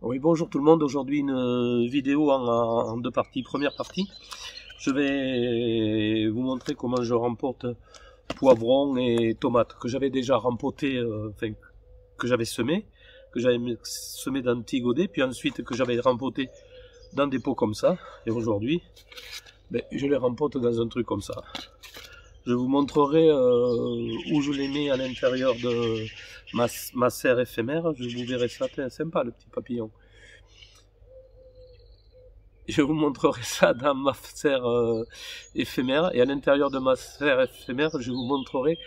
Oui, bonjour tout le monde. Aujourd'hui, une vidéo en deux parties. Première partie, je vais vous montrer comment je rempote poivrons et tomates que j'avais déjà rempoté, enfin que j'avais semé, semé dans petits godets, puis ensuite que j'avais rempoté dans des pots comme ça. Et aujourd'hui, je les rempote dans un truc comme ça. Je vous montrerai où je les mets à l'intérieur de ma serre éphémère. Vous verrez ça, c'est sympa le petit papillon. Je vous montrerai ça dans ma serre éphémère, et à l'intérieur de ma serre éphémère, je vous montrerai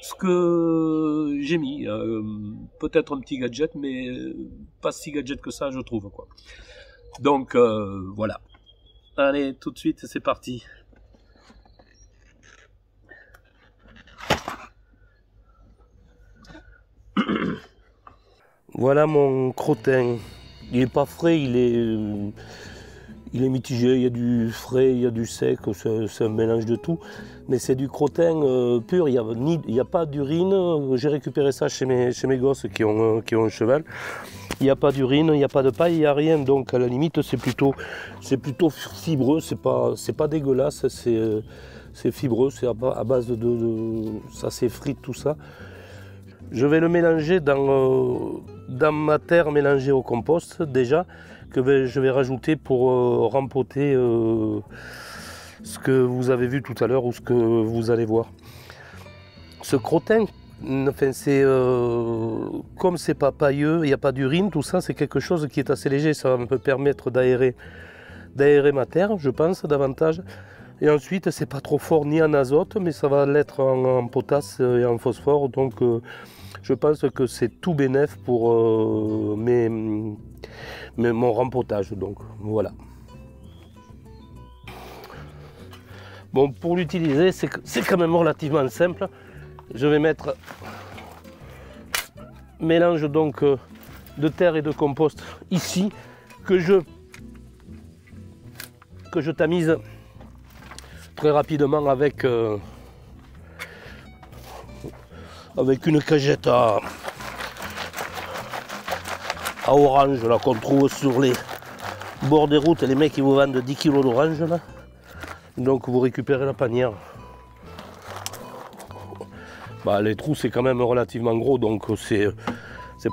ce que j'ai mis. Peut-être un petit gadget, mais pas si gadget que ça, je trouve, quoi. Donc voilà. Allez, tout de suite, c'est parti. Voilà mon crottin. Il est pas frais, il est mitigé. Il y a du frais, il y a du sec, c'est un mélange de tout. Mais c'est du crottin pur, il n'y a pas d'urine. J'ai récupéré ça chez mes gosses qui ont un cheval. Il n'y a pas d'urine, il n'y a pas de paille, il n'y a rien. Donc à la limite, c'est plutôt fibreux, c'est pas dégueulasse, c'est fibreux, c'est à base de ça s'effrite tout ça. Je vais le mélanger dans ma terre mélangée au compost déjà, que je vais rajouter pour rempoter ce que vous avez vu tout à l'heure ou ce que vous allez voir. Ce crottin, enfin, comme c'est pas pailleux, il n'y a pas d'urine, tout ça, c'est quelque chose qui est assez léger. Ça va me permettre d'aérer ma terre, je pense, davantage. Et ensuite, c'est pas trop fort ni en azote, mais ça va l'être en potasse et en phosphore. Donc, je pense que c'est tout bénef pour mon rempotage. Donc, voilà. Bon, pour l'utiliser, c'est quand même relativement simple. Je vais mettre mélange donc de terre et de compost ici que je tamise très rapidement avec une cagette à orange là qu'on trouve sur les bords des routes, les mecs qui vous vendent 10 kg d'orange là. Donc vous récupérez la panière. Bah, les trous c'est quand même relativement gros, donc c'est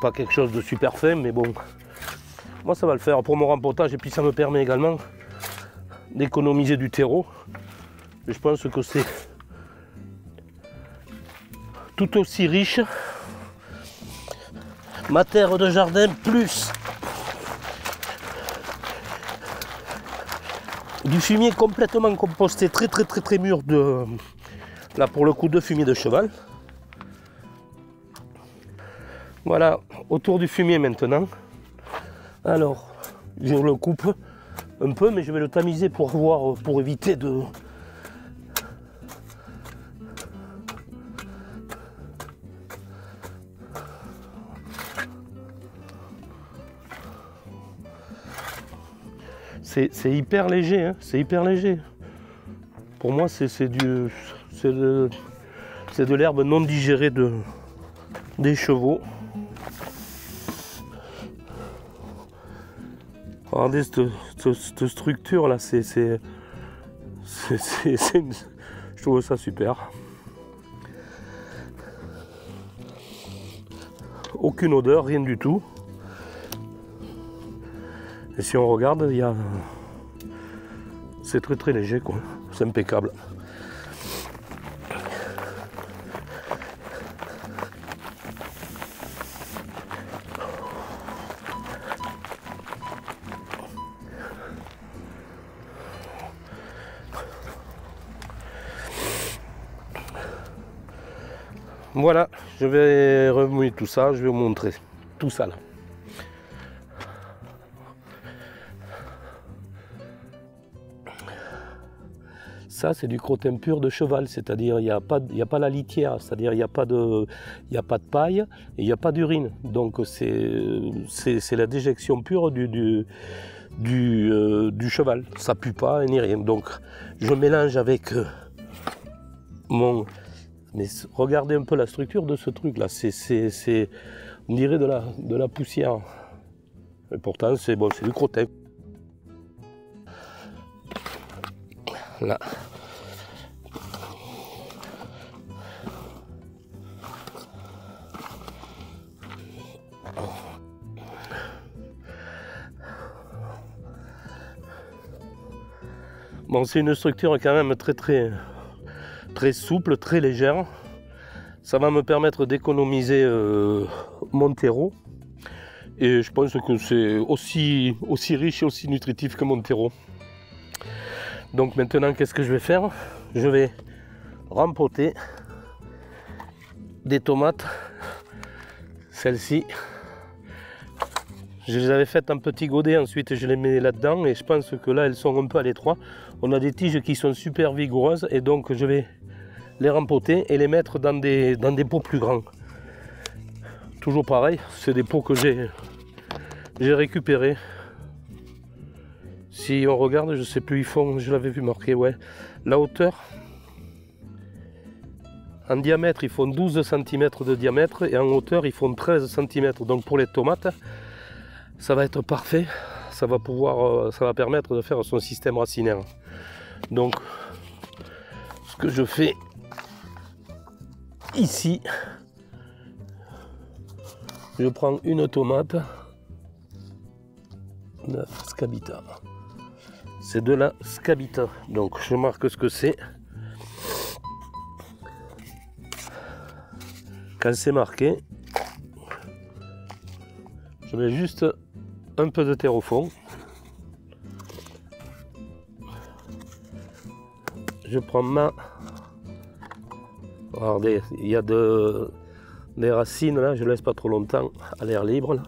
pas quelque chose de super fin, mais bon, moi ça va le faire pour mon rempotage, et puis ça me permet également d'économiser du terreau. Et je pense que c'est tout aussi riche. Ma terre de jardin plus du fumier complètement composté, très mûr, là pour le coup de fumier de cheval. Voilà, autour du fumier maintenant. Alors, je le coupe un peu, mais je vais le tamiser pour éviter de... C'est hyper léger, hein, c'est hyper léger. Pour moi, c'est de l'herbe non digérée des chevaux. Regardez cette structure là, je trouve ça super. Aucune odeur, rien du tout. Et si on regarde, c'est très léger, quoi. C'est impeccable. Voilà, je vais remuer tout ça, je vais vous montrer tout ça là. Ça, c'est du crottin pur de cheval, c'est-à-dire il n'y a pas la litière, c'est-à-dire il n'y a pas de paille et il n'y a pas d'urine. Donc c'est la déjection pure du cheval. Ça pue pas ni rien. Donc je mélange avec mon... Mais regardez un peu la structure de ce truc là, on dirait de la poussière. Et pourtant, c'est bon, c'est du crottin. Là. Bon, c'est une structure quand même très souple, très légère. Ça va me permettre d'économiser mon terreau. Et je pense que c'est aussi riche et aussi nutritif que mon terreau. Donc maintenant, qu'est-ce que je vais faire? Je vais rempoter des tomates. Celles-ci, je les avais faites en petit godet, ensuite je les mets là-dedans et je pense que là elles sont un peu à l'étroit. On a des tiges qui sont super vigoureuses et donc je vais les rempoter et les mettre dans des pots plus grands. Toujours pareil, c'est des pots que j'ai récupérés. Si on regarde, je sais plus, ils font, je l'avais vu marquer, ouais, la hauteur. En diamètre, ils font 12 cm de diamètre et en hauteur, ils font 13 cm. Donc pour les tomates, ça va être parfait. Ça va permettre de faire son système racinaire. Donc, ce que je fais ici, je prends une tomate de Scabita. C'est de la Scabita. Donc, je marque ce que c'est. Quand c'est marqué, je mets juste un peu de terre au fond. Je prends ma... Regardez, il y a des racines là, je laisse pas trop longtemps à l'air libre. Là.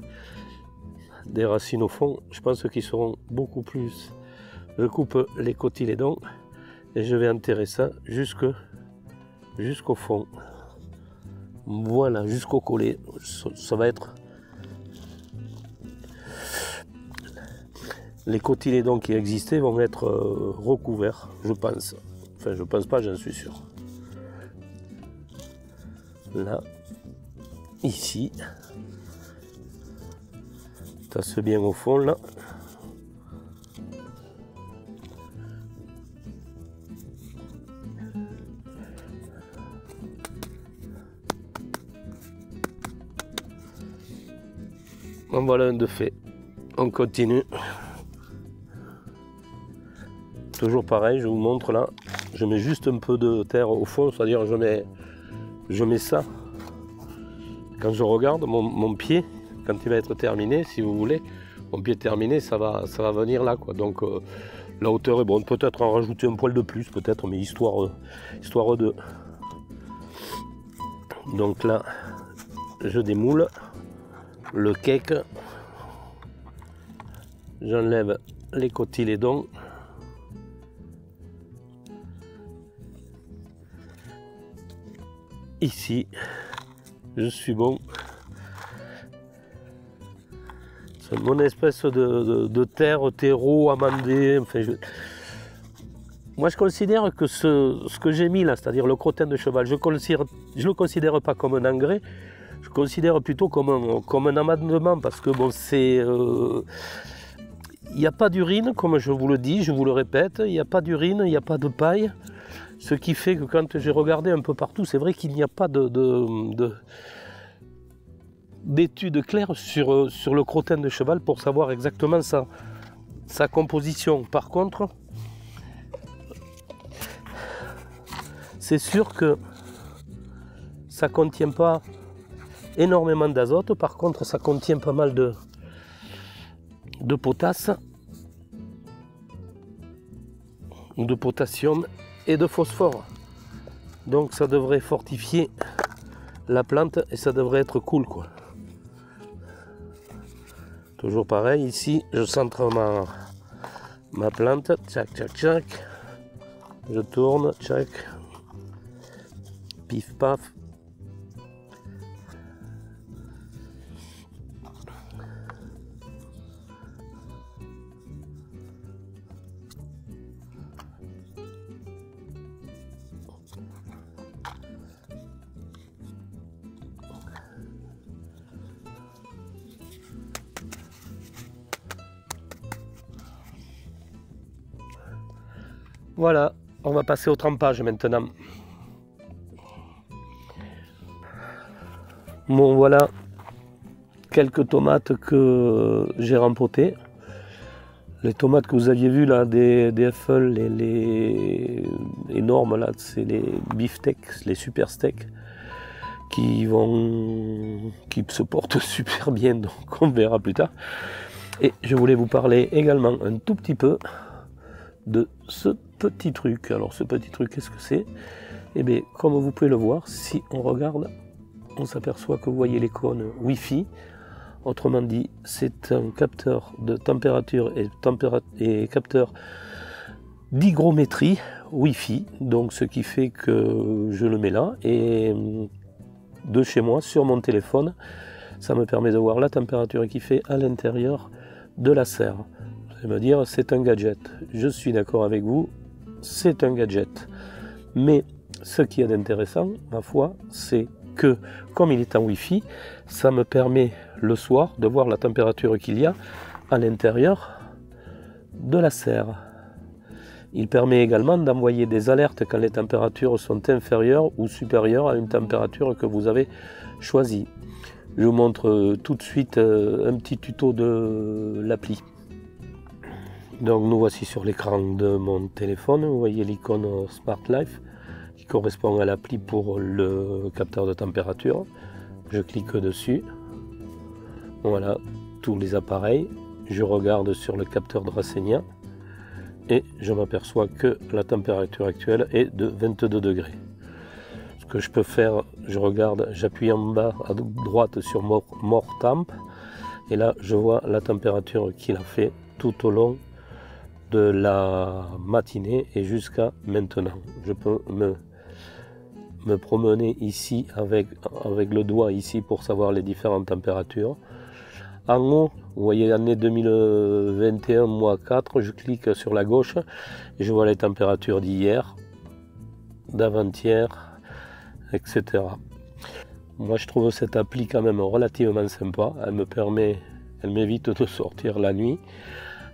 Des racines au fond, je pense qu'ils seront beaucoup plus... Je coupe les cotylédons et je vais enterrer ça jusqu'au fond. Voilà, jusqu'au collet. Ça va être... Les cotylédons qui existaient vont être recouverts, je pense. Enfin, je pense pas, j'en suis sûr. Là, ici. Tasse bien au fond, là. En voilà un de fait. On continue. Toujours pareil, je vous montre là. Je mets juste un peu de terre au fond, c'est-à-dire je mets ça. Quand je regarde mon pied, quand il va être terminé, si vous voulez, mon pied terminé, ça va venir là, quoi. Donc la hauteur est bonne. Peut-être en rajouter un poil de plus, peut-être, mais histoire de. Donc là, je démoule le cake. J'enlève les cotylédons. Ici, je suis bon. C'est mon espèce de terreau amandé. Enfin, moi, je considère que ce que j'ai mis là, c'est-à-dire le crottin de cheval, je le considère pas comme un engrais. Je considère plutôt comme un amendement parce que bon, c'est... il n'y a pas d'urine, comme je vous le dis, je vous le répète, il n'y a pas d'urine, il n'y a pas de paille. Ce qui fait que quand j'ai regardé un peu partout, c'est vrai qu'il n'y a pas d'études claires sur le crottin de cheval pour savoir exactement sa composition. Par contre, c'est sûr que ça ne contient pas énormément d'azote. Par contre, ça contient pas mal de potasse, de potassium et de phosphore. Donc ça devrait fortifier la plante et ça devrait être cool, quoi. Toujours pareil, ici je centre ma plante, tchac tchac tchac, je tourne, tchac, pif paf. Voilà, on va passer au trempage maintenant. Bon, voilà quelques tomates que j'ai rempotées. Les tomates que vous aviez vues là, des Eiffel, les énormes là, c'est les beefsteaks, les super steaks qui se portent super bien, donc on verra plus tard. Et je voulais vous parler également un tout petit peu de ce petit truc. Alors ce petit truc, qu'est-ce que c'est? Eh bien, comme vous pouvez le voir, si on regarde, on s'aperçoit que vous voyez l'icône Wi-Fi. Autrement dit, c'est un capteur de température et capteur d'hygrométrie Wi-Fi. Donc ce qui fait que je le mets là et de chez moi, sur mon téléphone, ça me permet de voir la température qu'il fait à l'intérieur de la serre. Vous allez me dire, c'est un gadget. Je suis d'accord avec vous, c'est un gadget. Mais ce qui est d'intéressant, ma foi, c'est que comme il est en Wi-Fi, ça me permet le soir de voir la température qu'il y a à l'intérieur de la serre. Il permet également d'envoyer des alertes quand les températures sont inférieures ou supérieures à une température que vous avez choisie. Je vous montre tout de suite un petit tuto de l'appli. Donc nous voici sur l'écran de mon téléphone, vous voyez l'icône Smart Life qui correspond à l'appli pour le capteur de température. Je clique dessus, voilà tous les appareils, je regarde sur le capteur de Ressenia et je m'aperçois que la température actuelle est de 22 degrés. Ce que je peux faire, je regarde, j'appuie en bas à droite sur More Temp et là je vois la température qu'il a fait tout au long de la matinée et jusqu'à maintenant. Je peux me promener ici avec le doigt ici pour savoir les différentes températures. En haut, vous voyez l'année 2021, mois 4, je clique sur la gauche et je vois les températures d'hier, d'avant-hier, etc. Moi je trouve cette appli quand même relativement sympa, elle m'évite de sortir la nuit.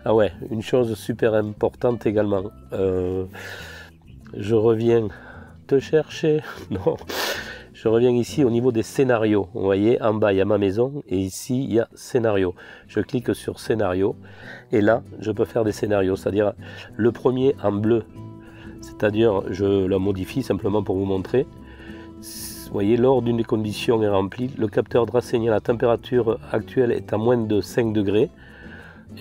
Ah ouais, une chose super importante également, je reviens te chercher, non, je reviens ici au niveau des scénarios. Vous voyez, en bas il y a ma maison et ici il y a scénario. Je clique sur scénario et là je peux faire des scénarios, c'est-à-dire le premier en bleu, c'est-à-dire je la modifie simplement pour vous montrer. Vous voyez, lors d'une des conditions est remplie, le capteur de Ressenia, la température actuelle est à moins de 5 degrés.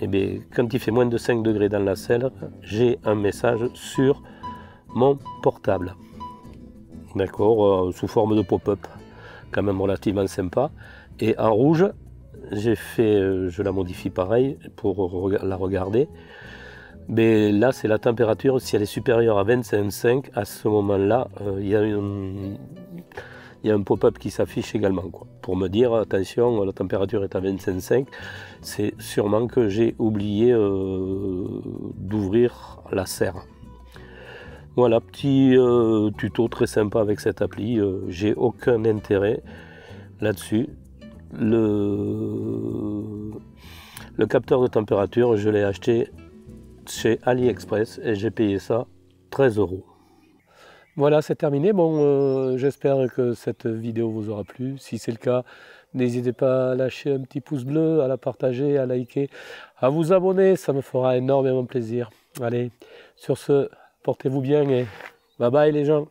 Et bien, quand il fait moins de 5 degrés dans la serre, j'ai un message sur mon portable. D'accord, sous forme de pop-up, quand même relativement sympa. Et en rouge, j'ai fait, je la modifie pareil pour la regarder. Mais là, c'est la température, si elle est supérieure à 25,5, à ce moment-là, il y a un pop-up qui s'affiche également, quoi, pour me dire, attention, la température est à 25,5, c'est sûrement que j'ai oublié d'ouvrir la serre. Voilà, petit tuto très sympa avec cette appli, j'ai aucun intérêt là-dessus. Le capteur de température, je l'ai acheté chez AliExpress et j'ai payé ça 13 €. Voilà, c'est terminé. Bon, j'espère que cette vidéo vous aura plu. Si c'est le cas, n'hésitez pas à lâcher un petit pouce bleu, à la partager, à liker, à vous abonner, ça me fera énormément plaisir. Allez, sur ce, portez-vous bien et bye bye les gens.